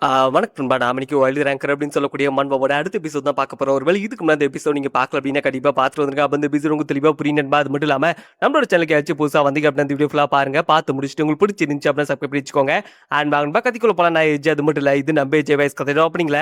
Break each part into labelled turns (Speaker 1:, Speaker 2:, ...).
Speaker 1: வணக்கம் நண்பா. நான் இன்னைக்கு வைல்டு ரேங்கர் அப்படின்னு சொல்லக்கூடிய மன்பாவோட அடுத்த எபிசோட் தான் பார்க்க போறோம். ஒருவேளை இதுக்கு முன்னாடி எபிசோட் நீங்க பார்க்கல அப்படின்னா கண்டிப்பா பார்த்துட்டு வந்துருங்க. அப்ப இந்த எபிசோட் உங்களுக்கு தெளிவா புரியும் நண்பா. அது மட்டும் இல்லாம நம்மளோட சேனலுக்கு ஏதாச்சும் புதுசா வந்தீங்க அப்படின்னா இந்த வீடியோ ஃபுல்லா பாருங்க. பார்த்து முடிச்சுட்டு உங்களுக்கு பிடிச்சிருந்துச்சு அப்படின்னா சப்ஸ்கிரைப் பண்ணி வச்சுக்கோங்க. அண்ட் வாங்க கத்திக்குள்ள போலாம். நான் ஏஜ் அது மட்டும் இல்ல, இது நம்ம ஏஜ் வயசு கதை ஓப்பனிங்ல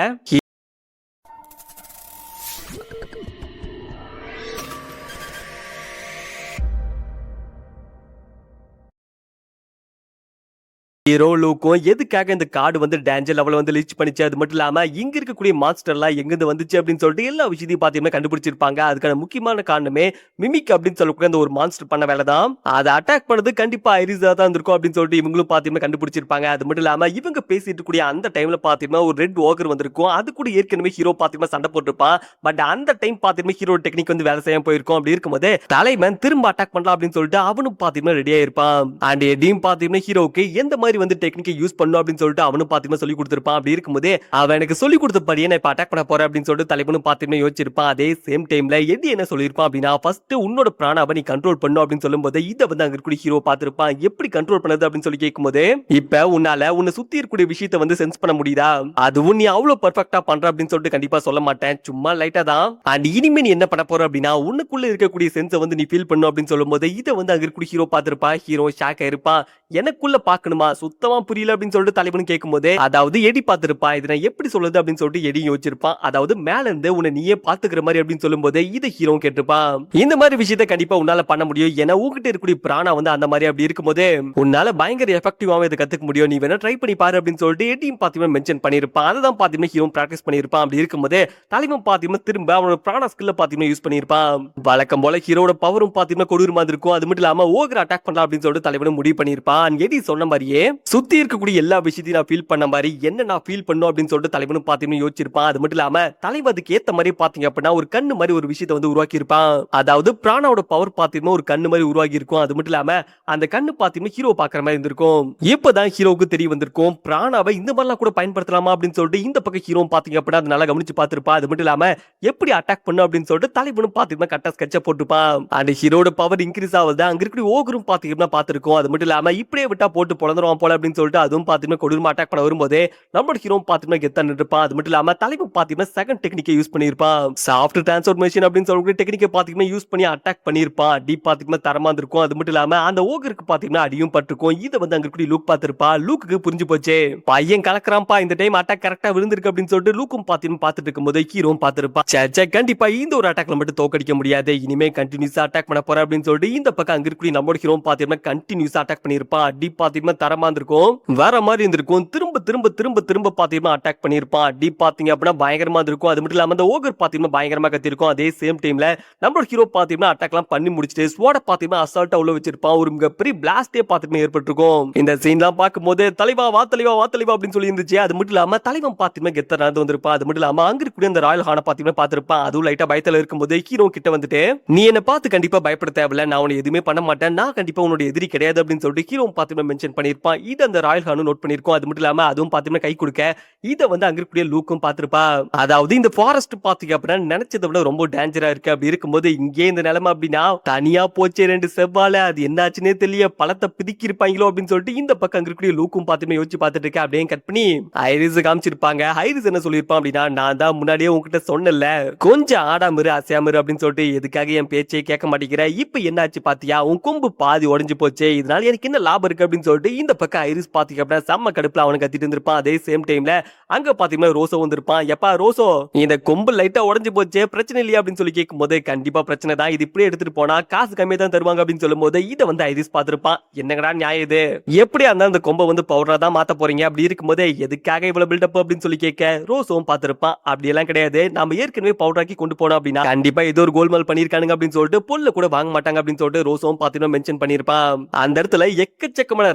Speaker 1: ஹீரோ லூக்கும் எதுக்காக இந்த கார்டு வந்து டேஞ்சர் லெவல் வந்து லீச் பண்ணிச்சு, அது மட்டும் இல்லாம இங்க இருக்கக்கூடிய மான்ஸ்டர்லாம் எங்கிருந்து வந்துச்சு அப்படின்னு சொல்லிட்டு எல்லா விஷயத்தையும் பாத்தீங்கன்னா கண்டுபிடிச்சிருப்பாங்க. அதுக்கான முக்கியமான காரணமே மிமிக் அப்படின்னு சொல்லக்கூடிய அந்த ஒரு மான்ஸ்டர் பண்ண வேலை தான். அதை அட்டாக் பண்ணது கண்டிப்பா ஐரிஸா தான் இருக்கும் அப்படின்னு சொல்லிட்டு இவங்களும் பாத்தீங்கன்னா கண்டுபிடிச்சிருப்பாங்க. அது மட்டும் இல்லாம இவங்க பேசிட்டு கூடிய அந்த டைம்ல பாத்தீங்கன்னா ஒரு ரெட் ஓகர் வந்திருக்கும். அது கூட ஏற்கனவே ஹீரோ பாத்தீங்கன்னா சண்டை போட்டிருப்பான். பட் அந்த டைம் பாத்தீங்கன்னா ஹீரோ டெக்னிக் வந்து வேலை செய்யாம போயிருக்கும். அப்படி இருக்கும்போது தலைவன் திரும்ப அட்டாக் பண்ணலாம் அப்படின்னு சொல்லிட்டு அவனும் பாத்தீங்கன்னா ரெடியா இருப்பான். அண்ட் எடியும் பாத்தீங்கன்னா ஹீரோக்கு எந்த மாதிரி வந்து டெக்னிக்கை யூஸ் பண்ணனும் அப்படின்னு சொல்லிட்டு அவனும் பாத்தீங்கன்னா சொல்லி கொடுத்திருப்பான். அப்படி இருக்கும்போது அவன் எனக்கு சொல்லி கொடுத்தபடியே நான் இப்ப அட்டாக் பண்ண போறேன் அப்படின்னு சொல்லிட்டு தலைவனும் பாத்தீங்கன்னா யோசிச்சிருப்பான். அதே சேம் டைம்ல எடி என்ன சொல்லிருப்பான் அப்படின்னா, ஃபர்ஸ்ட் உன்னோட பிராணாவை நீ கண்ட்ரோல் பண்ணு அப்படின்னு சொல்லும்போது இதை வந்து அங்க இருக்கக்கூடிய ஹீரோ பார்த்திருப்பான். எப்படி கண்ட்ரோல் பண்ணது அப்படின்னு சொல்லி கேட்கும்போது, இப்ப உன்னால உன்னை சுத்தி இருக்கக்கூடிய விஷயத்தை வந்து சென்ஸ் பண்ண முடியுதா, அதுவும் நீ அவ்வளவு பெர்ஃபெக்ட்டா பண்ற அப்படின்னு சொல்லிட்டு கண்டிப்பா சொல்ல மாட்டேன், சும்மா லைட்டா தான். அண்ட் இனிமே நீ என்ன பண்ண போற அப்படின்னா உனக்குள்ள இருக்கக்கூடிய சென்ஸை வந்து நீ ஃபீல் பண்ணு அப்படின்னு சொல்லும்போது இதை வந்து அங்க இருக்கக்கூடிய ஹீரோ பார்த்திருப்பான். ஹீரோ ஷாக் ஆயிருப்பான். எனக்குள்ள பாக்கணுமா, சுத்தமா புரியல அப்படின்னு சொல்லிட்டு தலைவன் கேட்கும்போது, அதாவது எடி பார்த்திருப்பா, இதை நான் எப்படி சொல்லுது அப்படின்னு சொல்லிட்டு எடி யோசிச்சிருப்பான். அதாவது மேல இருந்து உன்னை நீயே பாத்துக்கிற மாதிரி அப்படின்னு சொல்லும்போது இதை ஹீரோ கேட்டிருப்பான். இந்த மாதிரி விஷயத்தை கண்டிப்பா உன்னால பண்ண முடியும், ஏன்னா உங்ககிட்ட இருக்கக்கூடிய பிராணா வந்து அந்த மாதிரி அப்படி இருக்கும்போது உன்னால பயங்கர எஃபெக்டிவாவே இதை கத்துக்க முடியும், நீ வேணா ட்ரை பண்ணி பாரு அப்படின்னு சொல்லிட்டு எடியும் பாத்தீங்கன்னா மென்ஷன் பண்ணிருப்பான். அதான் பாத்தீங்கன்னா ஹீரோ பிராக்டிஸ் பண்ணிருப்பான். அப்படி இருக்கும்போது தலைவன் பாத்தீங்கன்னா திரும்ப அவனோட பிராணா ஸ்கில்ல பாத்தீங்கன்னா யூஸ் பண்ணிருப்பான். வழக்கம் போல ஹீரோட பவரும் பாத்தீங்கன்னா கொடூரமா இருக்கும். அது மட்டும் இல்லாம ஓகர் அட்டாக் பண்ணலாம் அப்படின்னு சொல்லிட்டு தலைவனும் முடிவு பண்ணிருப்பான். எடி சொன்ன மாதிரியே சுத்தி இருக்கக்கூடிய எல்லா விஷயத்தையும் நான் ஃபீல் பண்ண மாதிரி என்ன நான் ஃபீல் பண்ணும் அப்படின்னு சொல்லிட்டு தலைவனும் பாத்தீங்கன்னா யோசிச்சிருப்பான். அது மட்டும் இல்லாம தலைவன் அதுக்கு ஏத்த மாதிரி பாத்தீங்க அப்படின்னா ஒரு கண்ணு மாதிரி ஒரு விஷயத்தை வந்து உருவாக்கி இருப்பான். அதாவது பிராணோட பவர் பாத்தீங்கன்னா ஒரு கண்ணு மாதிரி உருவாக்கி இருக்கும். அது மட்டும் இல்லாம அந்த கண்ணு பாத்தீங்கன்னா ஹீரோ பாக்குற மாதிரி இருந்திருக்கும். இப்பதான் ஹீரோவுக்கு தெரிய வந்திருக்கும் பிராணாவை இந்த மாதிரிலாம் கூட பயன்படுத்தலாமா அப்படின்னு சொல்லிட்டு. இந்த பக்கம் ஹீரோ பாத்தீங்க அப்படின்னா அது நல்லா கவனிச்சு பாத்திருப்பா. அது மட்டும் இல்லாம எப்படி அட்டாக் பண்ணும் அப்படின்னு சொல்லிட்டு தலைவனும் பாத்தீங்கன்னா கரெக்டா ஸ்கெட்ச போட்டுப்பான். அந்த ஹீரோட பவர் இன்க்ரீஸ் ஆகுது, அங்க இருக்கிற ஓகரும் பாத்தீங்கன்னா பாத்திருக்கும். அது மட்டும் இல்லாம இப்படியே விட்டா போட்டு பொழந்துருவான் போல அப்படின்னு சொல்லிட்டு அதுவும் பாத்தீங்கன்னா கொடூரமா அட்டாக் பண்ண வரும்போது நம்மளோட ஹீரோ பாத்தீங்கன்னா கெத்தா நின்றுப்பான். அது மட்டும் இல்லாம தலைவன் பாத்தீங்கன்னா செகண்ட் டெக்னிக்கை யூஸ் பண்ணிருப்பான். சாஃப்ட் டிரான்ஸ்ஃபர்மேஷன் அப்படின்னு சொல்லக்கூடிய டெக்னிக்கை பாத்தீங்கன்னா யூஸ் பண்ணி அட்டாக் பண்ணிருப்பான். அடி பாத்தீங்கன்னா தரமா இருக்கும். அது மட்டும் இல்லாம அந்த ஓகருக்கு பாத்தீங்கன்னா அடியும் பட்டிருக்கும். இதை வந்து அங்க கூடிய லூக் பாத்திருப்பா. லூக்கு புரிஞ்சு போச்சு, பையன் கலக்குறான்பா, இந்த டைம் அட்டாக் கரெக்டா விழுந்திருக்கு அப்படின்னு சொல்லிட்டு லூக்கும் பாத்தீங்கன்னா பாத்துட்டு இருக்கும்போது ஹீரோ பாத்திருப்பான். கண்டிப்பா இந்த ஒரு அட்டாக்ல மட்டும் தோக்கடிக்க முடியாது, இனிமே கண்டினியூஸா அட்டாக் பண்ண போற அப்படின்னு சொல்லிட்டு இந்த பக்கம் அங்க இருக்கக்கூடிய நம்மளோட ஹீரோ பாத்தீங்கன்னா கண்டினியூஸா அட்டாக் பண்ணிருப்பான். அடி பாத்தீங்கன்னா தரமா இருந்திருக்கும், வேற மாதிரி இருந்திருக்கும். திரும்ப திரும்ப திரும்ப திரும்ப பாத்தீங்கன்னா அட்டாக் பண்ணிருப்பான். அடி பாத்தீங்க அப்படின்னா பயங்கரமா இருக்கும். அது மட்டும் இல்லாம அந்த ஓகர் பாத்தீங்கன்னா பயங்கரமா கத்திருக்கும். அதே சேம் டைம்ல நம்மளோட ஹீரோ பாத்தீங்கன்னா அட்டாக்லாம் பண்ணி முடிச்சிட்டு ஸ்வாட பாத்தீங்கன்னா அசால்ட்டா உள்ள வச்சிருப்பான். ஒரு மிகப்பெரிய பிளாஸ்டே பாத்தீங்கன்னா ஏற்பட்டிருக்கும். இந்த சீன்லாம் பார்க்கும்போது தலைவா வா தலைவா வா தலைவா அப்படின்னு சொல்லி இருந்துச்சு. அது மட்டும் இல்லாம தலைவன் பாத்தீங்கன்னா கெத்த நடந்து வந்திருப்பான். அது மட்டும் இல்லாம அங்க இருக்கக்கூடிய அந்த ராயல் ஹான பாத்தீங்கன்னா பாத்திருப்பான். அதுவும் லைட்டா பயத்துல இருக்கும்போது ஹீரோ கிட்ட வந்துட்டு, நீ என்ன பார்த்து கண்டிப்பா பயப்பட தேவையில்ல, நான் உன்னை எதுவுமே பண்ண மாட்டேன், நான் கண்டிப்பா உன்னோட எதிரி கிடையாது அப்படின்னு சொல்லிட்டு ஹீரோ பாத்தீங்கன்னா மென்ஷன் பண்ணிருப்பான். இது அந்த ராயல் ஹானும் நோட் பண்ணிருக்கும். அது மட்டும் இல்லாம அதுவும் பாத்தீங்கன்னா கை கொடுக்க இத வந்து அங்க இருக்கக்கூடிய லூக்கும் பாத்திருப்பா. அதாவது இந்த ஃபாரஸ்ட் பாத்தீங்க அப்படின்னா நினைச்சதை விட ரொம்ப டேஞ்சரா இருக்கு. அப்படி இருக்கும்போது இங்கே இந்த நிலைமை அப்படின்னா தனியா போச்சு ரெண்டு செவ்வால, அது என்னாச்சுன்னே தெரியல, பழத்தை பிதிக்கி இருப்பாங்களோ அப்படின்னு சொல்லிட்டு இந்த பக்கம் அங்க இருக்கக்கூடிய லூக்கும் பாத்தீங்கன்னா யோசிச்சு பார்த்துட்டு இருக்கேன். அப்படியே கட் பண்ணி ஐரிஸ் காமிச்சிருப்பாங்க. ஐரிஸ் என்ன சொல்லியிருப்பான் அப்படின்னா, நான் தான் முன்னாடியே உங்ககிட்ட சொன்னல, கொஞ்சம் ஆடாமரு அசையாமரு அப்படின்னு சொல்லிட்டு எதுக்காக என் பேச்சை கேட்க மாட்டேங்கிற, இப்ப என்னாச்சு பாத்தியா, உன் கொம்பு பாதி உடஞ்சு போச்சு, இதனால எனக்கு என்ன லாபம் இருக்கு அப்படின்னு சொல்லிட்டு இந்த பக்கம் ஐரிஸ் பாத்தீங்க அப்படின்னா செம்ம கடுப்புல அவனுக்கு கத்திட்டு இருந்திருப்பான். அதே சேம் டைம்ல அங்க பாத்தீங்கன்னா ரோசோ வந்திருப்பான். எப்பா ரோசோ, இந்த கொம்பு லைட்டா உடஞ்சு போச்சு, பிரச்சனை இல்லையா அப்படின்னு சொல்லி கேட்கும்போது கண்டிப்பா பிரச்சனை தான், இது இப்படியே எடுத்துட்டு போனா காசு கம்மியா தான் தருவாங்க அப்படின்னு சொல்லும்போது இதை வந்து ஐரிஸ் பாத்திருப்பான். என்னங்கடா நியாயம் இது, எப்படியா இருந்தா அந்த கொம்பை வந்து பவுடரா தான் மாத்த போறீங்க, அப்படி இருக்கும்போது எதுக்காக இவ்வளவு பில்டப் அப்படின்னு சொல்லி கேட்க ரோசோவும் பாத்திருப்பான். அப்படி எல்லாம் கிடையாது, நம்ம ஏற்கனவே பவுடராக்கி கொண்டு போனோம் அப்படின்னா கண்டிப்பா ஏதோ ஒரு கோல்மால் பண்ணிருக்கானுங்க அப்படின்னு சொல்லிட்டு பொருள் கூட வாங்க மாட்டாங்க அப்படின்னு சொல்லிட்டு ரோசோவும் பாத்தீங்கன்னா மென்ஷன் பண்ணிருப்பான். அந்த இடத்துல எக்கச்சக்கமான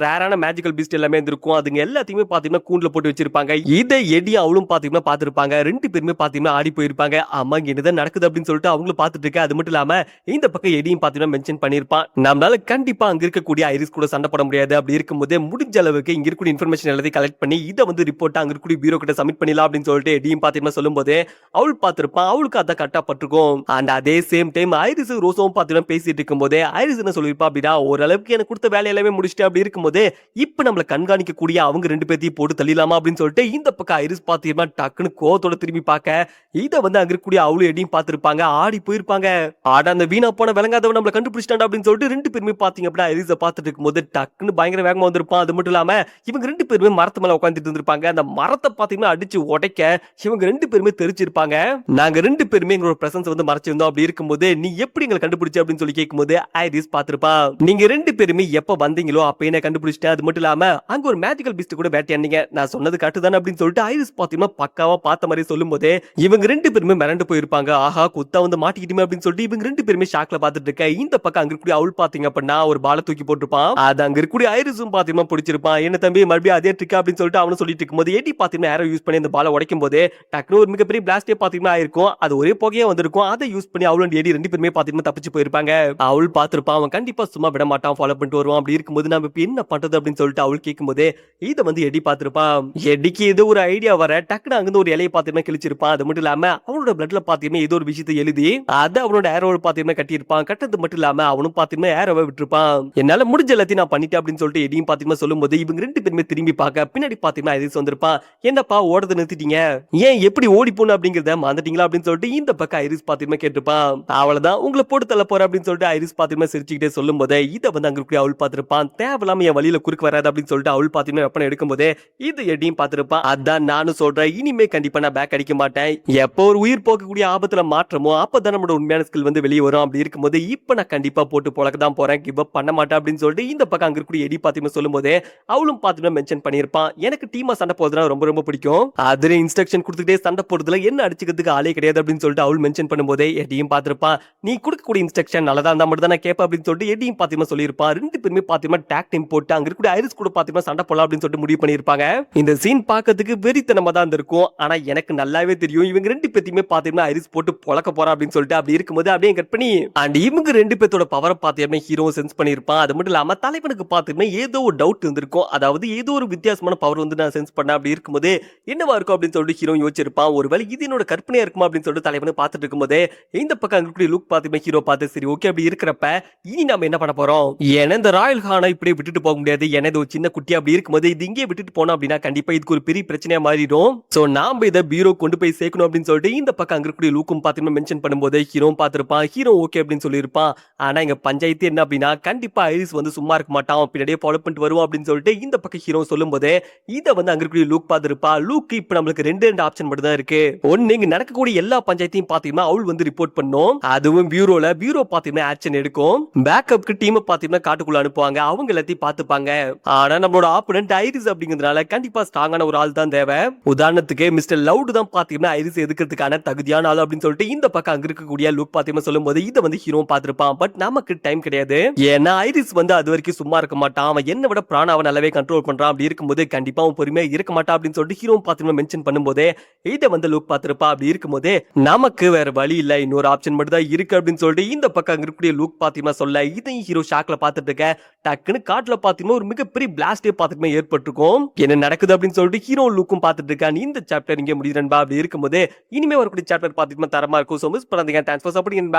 Speaker 1: ரேரான மேஜிக்கல் பீஸ்ட் எல்லாமே இருக்கும். அதுங்க எல்லாத்தையுமே பாத்தீங்கன்னா கூண்டுல போட்டு வச்சிருப்பாங்க. இதை எடி அவளும் பாத்தீங்கன்னா பாத்துருப்பாங்க. ரெண்டு பேருமே பாத்தீங்கன்னா ஆடி போயிருப்பாங்க. ஆமா என்னதான் நடக்குது அப்படின்னு சொல்லிட்டு அவங்களும் பாத்துட்டு இருக்க. அது மட்டும் இல்லாம இந்த பக்கம் எடியும் பாத்தீங்கன்னா மென்ஷன் பண்ணிருப்பான். நம்மளால கண்டிப்பா அங்க இருக்கக்கூடிய ஐரிஸ் கூட சண்டை போட முடியாது. அப்படி இருக்கும்போது முடிஞ்ச அளவுக்கு இங்க இருக்கக்கூடிய இன்ஃபர்மேஷன் எல்லாத்தையும் கலெக்ட் பண்ணி இதை வந்து ரிப்போர்ட் அங்க இருக்கக்கூடிய பீரோ கிட்ட சப்மிட் பண்ணிடலாம் அப்படின்னு சொல்லிட்டு எடியும் பாத்தீங்கன்னா சொல்லும்போது அவள் பாத்திருப்பான். அவளுக்கு அதான் கரெக்டா பட்டிருக்கும். அண்ட் அதே சேம் டைம் ஐரிஸ் ரோசோவும் பாத்தீங்கன்னா பேசிட்டு இருக்கும்போது ஐரிஸ் என்ன சொல்லிருப்பா அப்படின்னா, ஓரளவுக்கு எனக்கு கொடுத்த வேலை எல்லாமே முடிச்சுட்டு அப்படி இருக்கும்போது இப்ப இப்ப நம்மள கண்காணிக்கக்கூடிய அவங்க 2 பேத்தையும் போட்டு தள்ளிடலாமா அப்படின்னு சொல்லிட்டு இந்த பக்கம் ஐரிஸ் பாத்தீங்கன்னா டக்குன்னு கோவத்தோட திரும்பி பார்க்க இத வந்து அங்க இருக்கக்கூடிய அவளும் எடியும் பார்த்திருப்பாங்க. ஆடி போயிருப்பாங்க. ஆட அந்த வீணா போன விளங்காதவன் நம்மள கண்டுபிடிச்சிட்டான்டா அப்படின்னு சொல்லிட்டு 2 பேருமே பாத்தீங்க அப்படின்னா ஐரிஸ பார்த்துட்டு இருக்கும்போது டக்குன்னு பயங்கர வேகமா வந்திருப்பான். அது மட்டும் இல்லாம இவங்க 2 பேருமே மரத்து மேல உட்கார்ந்துட்டு இருந்திருப்பாங்க. அந்த மரத்தை பாத்தீங்கன்னா அடிச்சு உடைக்க இவங்க 2 பேருமே தெரிச்சிருப்பாங்க. நாங்க 2 பேருமே எங்களோட பிரசன்ஸ் வந்து மறைச்சிருந்தோம். அப்படி இருக்கும்போது நீ எப்படி எங்களை கண்டுபிடிச்ச அப்படின்னு சொல்லி கேட்கும்போது ஐரிஸ் பார்த்திருப்பான். நீங்க 2 பேருமே எப்ப வந்தீங்களோ அப்ப என்ன கண்டுபிடிச்சிட்டேன். அது மட்டும் இல்லாம அங்க ஒரு மேஜிக்கல் பீஸ்ட் கூட வேட்டையாண்டீங்க. நான் சொன்னது கரெக்ட் தானே அப்படின்னு சொல்லிட்டு ஐரிஸ் பாத்தீங்கன்னா பக்காவா பார்த்த மாதிரி சொல்லும்போது இவங்க 2 பேருமே மிரண்டு போயிருப்பாங்க. ஆஹா குத்தா வந்து மாட்டிக்கிட்டுமே அப்படின்னு சொல்லிட்டு இவங்க 2 பேருமே ஷாக்ல பாத்துட்டு இருக்க இந்த பக்கம் அங்க இருக்கக்கூடிய அவள் பாத்தீங்க அப்படின்னா ஒரு பால தூக்கி போட்டுருப்பான். அது அங்க இருக்கக்கூடிய ஐரிஸும் பாத்தீங்கன்னா பிடிச்சிருப்பான். என்ன தம்பி மறுபடியும் அதே ட்ரிக் அப்படின்னு சொல்லிட்டு அவனு சொல்லிட்டு இருக்கும்போது எடி பாத்தீங்கன்னா ஏரோ யூஸ் பண்ணி அந்த பால உடைக்கும் போது டக்குனு ஒரு மிகப்பெரிய பிளாஸ்டே பாத்தீங்கன்னா ஆயிருக்கும். அது ஒரே புகையா வந்திருக்கும். அதை யூஸ் பண்ணி அவளும் எடி 2 பேருமே பாத்தீங்கன்னா தப்பிச்சு போயிருப்பாங்க. அவள் பாத்திருப்பான். அவன் கண்டிப்பா சும்மா விட மாட்டான். ஃபாலோ பண்ணிட்டு வருவான். அப்படி இருக்கும்போது நம்ம இப்ப என்ன பண்றது அப்படின்னு சொல்லிட்டு அவள் கேட்கும்போது இத வந்து எடி பாத்திருப்பான். எடிக்கு ஏதோ ஒரு ஐடியா வர டக்குனு அங்கிருந்து ஒரு இலையை பாத்தீங்கன்னா கிழிச்சிருப்பான். அது மட்டும் இல்லாம அவனோட பிளட்ல பாத்தீங்கன்னா ஏதோ ஒரு விஷயத்தை எழுதி அதை அவனோட ஏரோவை பாத்தீங்கன்னா கட்டியிருப்பான். கட்டது மட்டும் இல்லாம அவனும் பாத்தீங்கன்னா ஏரோவை விட்டுருப்பான். என்னால முடிஞ்ச எல்லாத்தையும் நான் பண்ணிட்டேன் அப்படின்னு சொல்லிட்டு எடியும் பாத்தீங்கன்னா சொல்லும்போது இவங்க 2 பேருமே திரும்பி பார்க்க பின்னாடி பாத்தீங்கன்னா ஐரிஸ் வந்திருப்பான். என்னப்பா ஓடுறது நிறுத்திட்டீங்க, ஏன் எப்படி ஓடி போன அப்படிங்கறத மறந்துட்டீங்களா அப்படின்னு சொல்லிட்டு இந்த பக்கம் ஐரிஸ் பாத்தீங்கன்னா கேட்டிருப்பான். அவ்வளவுதான் உங்களை போட்டு தள்ள போற அப்படின்னு சொல்லிட்டு ஐரிஸ் பாத்தீங்கன்னா சிரிச்சுக்கிட்டே சொல்லும் போது இதை வந்து அங்க இருக்கக்கூடிய அவள் பார்த்திருப்பான். தேவையில்லாம என் வழியில குறுக்கு வராது அப்படின்னு சொல்லிட்டு அவள் பாத்தீங்கன்னா வெப்பனை எடுக்கும் போதே இது எடியும் பார்த்திருப்பான். அதான் நானும் சொல்றேன், இனிமே கண்டிப்பா நான் பேக் அடிக்க மாட்டேன். எப்போ ஒரு உயிர் போக்கக்கூடிய ஆபத்துல மாற்றமோ அப்பதான் நம்மளோட உண்மையான ஸ்கில் வந்து வெளியே வரும். அப்படி இருக்கும்போது இப்ப நான் கண்டிப்பா போட்டு பொழக்க தான் போறேன், கிவ் அப் பண்ண மாட்டேன் அப்படின்னு சொல்லிட்டு இந்த பக்கம் அங்க இருக்கக்கூடிய எடி பாத்தீங்கன்னா சொல்லும் போதே அவளும் பாத்தீங்கன்னா மென்ஷன் பண்ணிருப்பான். எனக்கு டீமா சண்டை போடுறதுனா ரொம்ப ரொம்ப பிடிக்கும். அதுல இன்ஸ்ட்ரக்ஷன் கொடுத்துட்டே சண்டை போடுறதுல என்ன அடிச்சுக்கிறதுக்கு ஆளே கிடையாது அப்படின்னு சொல்லிட்டு அவள் மென்ஷன் பண்ணும்போதே எடியும் பார்த்திருப்பான். நீ கொடுக்கக்கூடிய இன்ஸ்ட்ரக்ஷன் நல்லதா இருந்தா மட்டும் தான் நான் கேட்பேன் அப்படின்னு சொல்லிட்டு எடியும் பாத்தீங்கன்னா சொல்லியிருப்பான். 2 பேருமே பாத்தீங்கன்னா டாக் டீம் போட்டு அங்க இருக்கக்கூடிய ஐரிஸ் கூட பாத்தீங்கன்னா சண்டை போடலாம் அப்படின்னு சொல்லிட்டு முடிவு பண்ணிருப்பாங்க. இந்த சீன் பார்க்கிறதுக்கு வெறித்தனமா தான் இருக்கும். ஆனா எனக்கு நல்லாவே தெரியும் இவங்க 2 பேத்தையுமே பாத்தீங்கன்னா ஐரிஸ் போட்டு பொழக்க போறா அப்படின்னு சொல்லிட்டு அப்படி இருக்கும்போது அப்படியே கட் பண்ணி அண்ட் இவங்க 2 பேத்தோட பவரை பாத்தீங்கன்னா ஹீரோ சென்ஸ் பண்ணிருப்பான். அது மட்டும் இல்லாம தலைவனுக்கு பாத்தீங்கன்னா ஏதோ ஒரு டவுட் இருந்திருக்கும். அதாவது ஏதோ ஒரு வித்தியாசமான பவர் வந்து நான் சென்ஸ் பண்ண அப்படி இருக்கும்போது என்னவா இருக்கும் அப்படின்னு சொல்லிட்டு ஹீரோ யோசிச்சிருப்பான். ஒருவேளை இது என்னோட கற்பனையா இருக்குமா அப்படின்னு சொல்லிட்டு தலைவனை பார்த்துட்டு இருக்கும்போது இந்த பக்கம் அங்க லுக் பாத்தீங்கன்னா ஹீரோ பார்த்து சரி ஓகே அப்படி இருக்கிறப்ப இனி நாம என்ன பண்ண போறோம், ஏன்னா இந்த ராயல் ஹானை இப்படி விட்டுட்டு போக முடியாது. ஏன்னா இது ஒரு சின்ன குட்டி அப்படி இருக்கும்போது இது இங்கே விட்டுட்டு போனோம் அப்படின்னா கண்டிப்பா இதுக்கு ஒரு பெரிய பிரச்சனையா மாறிடும். சோ நாம இதை பீரோ கொண்டு போய் சேர்க்கணும் அப்படின்னு சொல்லிட்டு இந்த பக்கம் அங்க இருக்கக்கூடிய லூக்கும் பாத்தீங்கன்னா மென்ஷன் பண்ணும்போது ஹீரோ பார்த்திருப்பான். ஹீரோ ஓகே அப்படின்னு சொல்லியிருப்பான். ஆனா இங்க பஞ்சாயத்து என்ன அப்படின்னா கண்டிப்பா ஐரிஸ் வந்து சும்மா இருக்க மாட்டான், பின்னாடியே ஃபாலோ பண்ணிட்டு வருவோம் அப்படின்னு சொல்லிட்டு இந்த பக்கம் ஹீரோ சொல்லும் போது இதை வந்து அங்க இருக்கக்கூடிய லூக் பார்த்திருப்பா. லூக்கு இப்ப நம்மளுக்கு 2 ஆப்ஷன் மட்டும் தான் இருக்கு. ஒன்னு இங்க நடக்கக்கூடிய எல்லா பஞ்சாயத்தையும் பாத்தீங்கன்னா அவள் வந்து ரிப்போர்ட் பண்ணும். அதுவும் பீரோ பாத்தீங்கன்னா ஆக்ஷன் எடுக்கும். பேக்கப்க்கு டீம் பாத்தீங்கன்னா காட்டுக்குள்ள அனுப்புவாங்க. அவங்க எல்லாத்தையும் பாத்துப்பாங்க. ஆனா நம்மளோட ஆப்போனன்ட் ஐரிஸ் அப்படிங்கிறதுனால கண்டிப்பா ஸ்ட்ராங்கான ஒரு ஆள் தான் தேவை. உதாரணத்துக்கு மிஸ்டர் லவுட் தான் பாத்தீங்கன்னா ஐரிஸ் எதுக்கிறதுக்கான தகுதியான ஆள் அப்படின்னு சொல்லிட்டு இந்த பக்கம் அங்க இருக்கக்கூடிய லுக் பாத்தீங்கன்னா சொல்லும் போது இதை வந்து ஹீரோ பார்த்திருப்பான். பட் நமக்கு டைம் கிடையாது. ஏன்னா ஐரிஸ் வந்து அது வரைக்கும் சும்மா இருக்க மாட்டான். அவன் என்ன விட பிராணாவை நல்லாவே கண்ட்ரோல் பண்றான். அப்படி இருக்கும்போது கண்டிப்பா அவன் பொறுமையா இருக்க மாட்டான் அப்படின்னு சொல்லிட்டு ஹீரோ பாத்தீங்கன்னா மென்ஷன் பண்ணும்போது இதை வந்து லுக் பார்த்திருப்பா. அப்படி இருக்கும்போது நமக்கு வேற வழி இல்ல, இன்னொரு ஆப்ஷன் மட்டும் தான் இருக்கு அப்படின்னு சொல்லிட்டு இந்த பக்கம் அங்க இருக்கக்கூடிய லுக் பாத்தீங்கன்னா சொல்ல இதையும் ஹீரோ ஷாக்ல பாத்துட்டு இருக்க டக்குன்னு காட்டுல பாத்தீங்கன்னா ஒரு மிகப்பெரிய பிளாஸ்டே பாத்தீங்கன்னா ஏற்பட்டிருக்கும். என்ன நடக்குது அப்படின்னு சொல்லிட்டு ஹீரோ லுக்கும் பாத்துட்டு இருக்கான். இந்த சாப்டர் இங்க முடியுதுன்பா. அப்படி இருக்கும்போது இனிமே வரக்கூடிய சாப்டர் பாத்தீங்கன்னா தரமா இருக்கும். சோ மிஸ் பண்ணாதீங்க. Thanks for supporting.